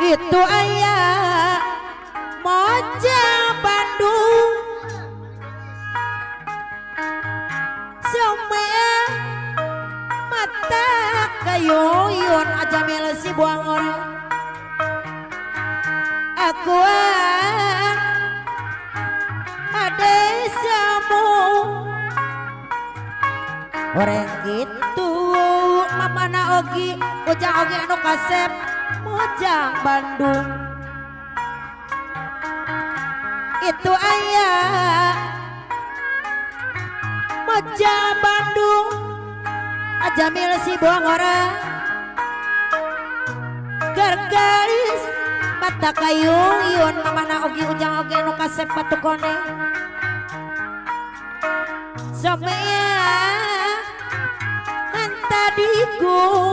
itu ayah moja Bandung semua mata kayuyun aja milesi buang orang aku ada samu orang gitu mamana ogi ujang ogi anu kasep mojang Bandung itu ayah mojang Bandung aja milesi buang orang gargaris mata kayuyun mamana ogi ujang ogi anu kasep patukone samaya tadiku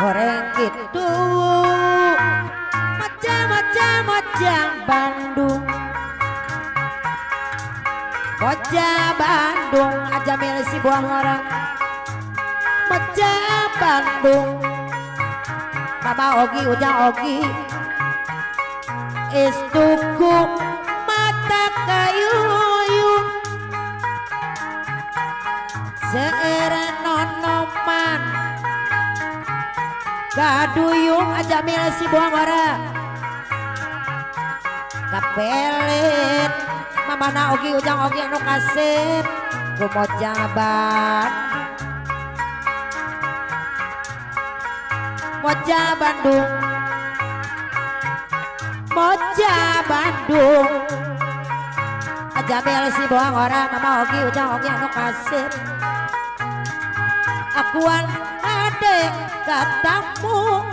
orang gitu mojang Bandung mojang Bandung aja milisi buang orang mojang Bandung mama ogi ujang ogi istuku mata kayuyun seerenonoman kaduyung aja milisi buang orang kapelit mamana ogi ujang ogi anu kasep kumojaban moja Bandung moja Bandung aja milisi buang orang mama ogi ujang ogi anu kasep akuan adek katamu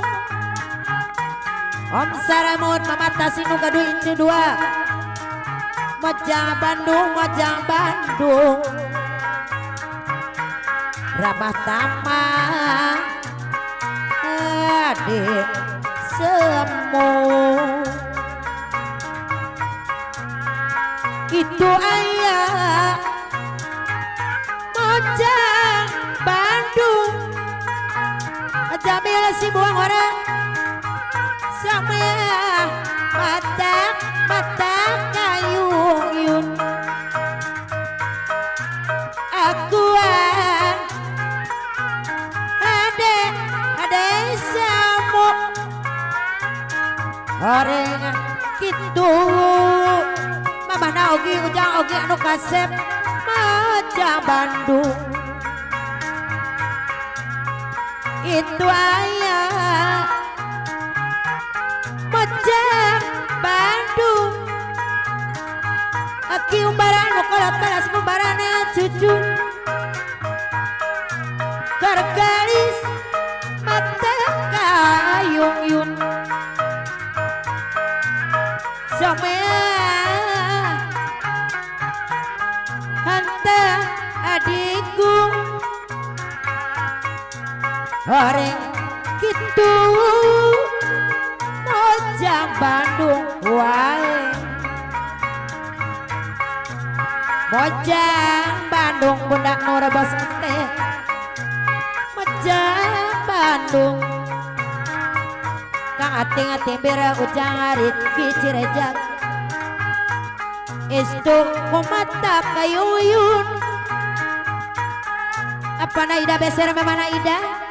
Om Saramut mama tasinu gaduh inci dua moja Bandung ramah tamah adik semu itu ayah moja Bandung aja milisi buang orang sama mata kayuyun akuan ade samu orang gitu mamana ogi ujang ogi anu kasep moja Bandung itu ayah mojang Bandung aki umbaran ukolat panas umbarana cucu gargaris mata kayuyun samea hanta adikku orang gitu mojang Bandung wae mojang Bandung bunda nur bos teh mojang Bandung kang ating-ating bira ujang harit kicirejak istu kumata kayuyun apa na ida beser memana ida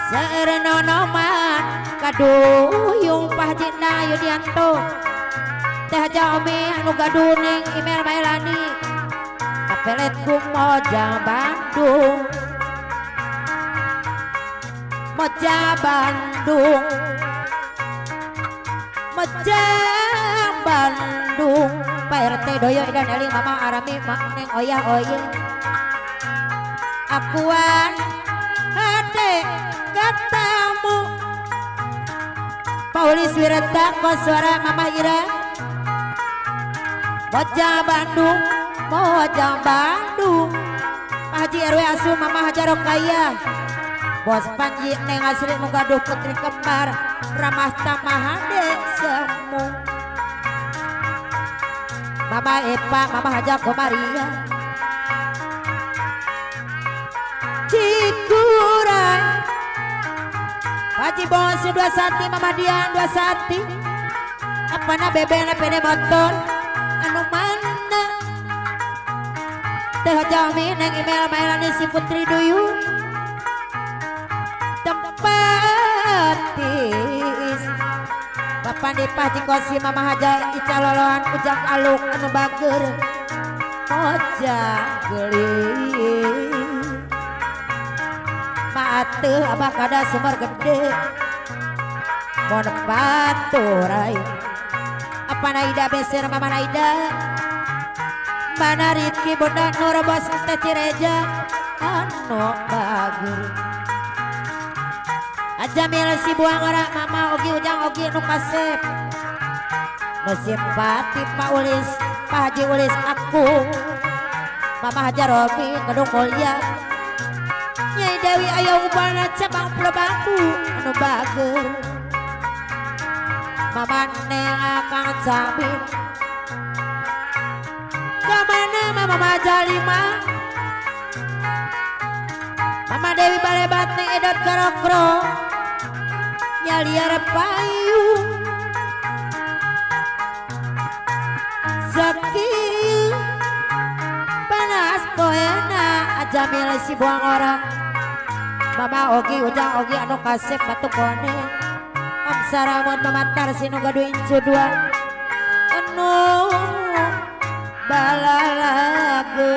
seerenonoman kaduyung pahjina yudianto teh jaomi anu gaduning email mailani kapelet mojang Bandung mojang Bandung mojang Bandung Pak RT doyo dan eling mama arami mak neng oyah oye akuan adek katamu Paulis Wirata koswara mama Ira mojang Bandung Pak Haji RW Asu mama Hajar Rokaya Bos Panji neng asli menggaduh putri kembar ramah tamah adek semu mama Epa mama Hajar Komaria Cikuray bos 2 sati Mama Dian 2 sati apana bebena pede motor anu mana teh jami neng email mailani si Putri Duyung tempatis Bapak Dipah Jikosi Mama Haja Ica Lolohan Ujang Aluk anu bager moja geli Maateuh abah kada sumber gede mon baturai apa Naida beser Mama Naida mana Ritki Bunda Nur Bos Teh Cireja anu bager Jamil si buang orang Mama Ogi Ujang Ogi nu kasep nu simpati Pak Ulis Pak Haji Ulis aku Mama Haja Robi Gedung Mulia Nyai Dewi aya ubana cabang Pulau Bambu anu bager Mama Neng Akang Cabin kamana Mama Majalima Mama Dewi Balebat Neng Edot Karokro Nyaliar payung Zaki panas koena Jamil si buang orang Mama Ogi Ujang Ogi anu kasep batu kone Om Saramon Mamatar sinu gaduh incu 2 anu balalage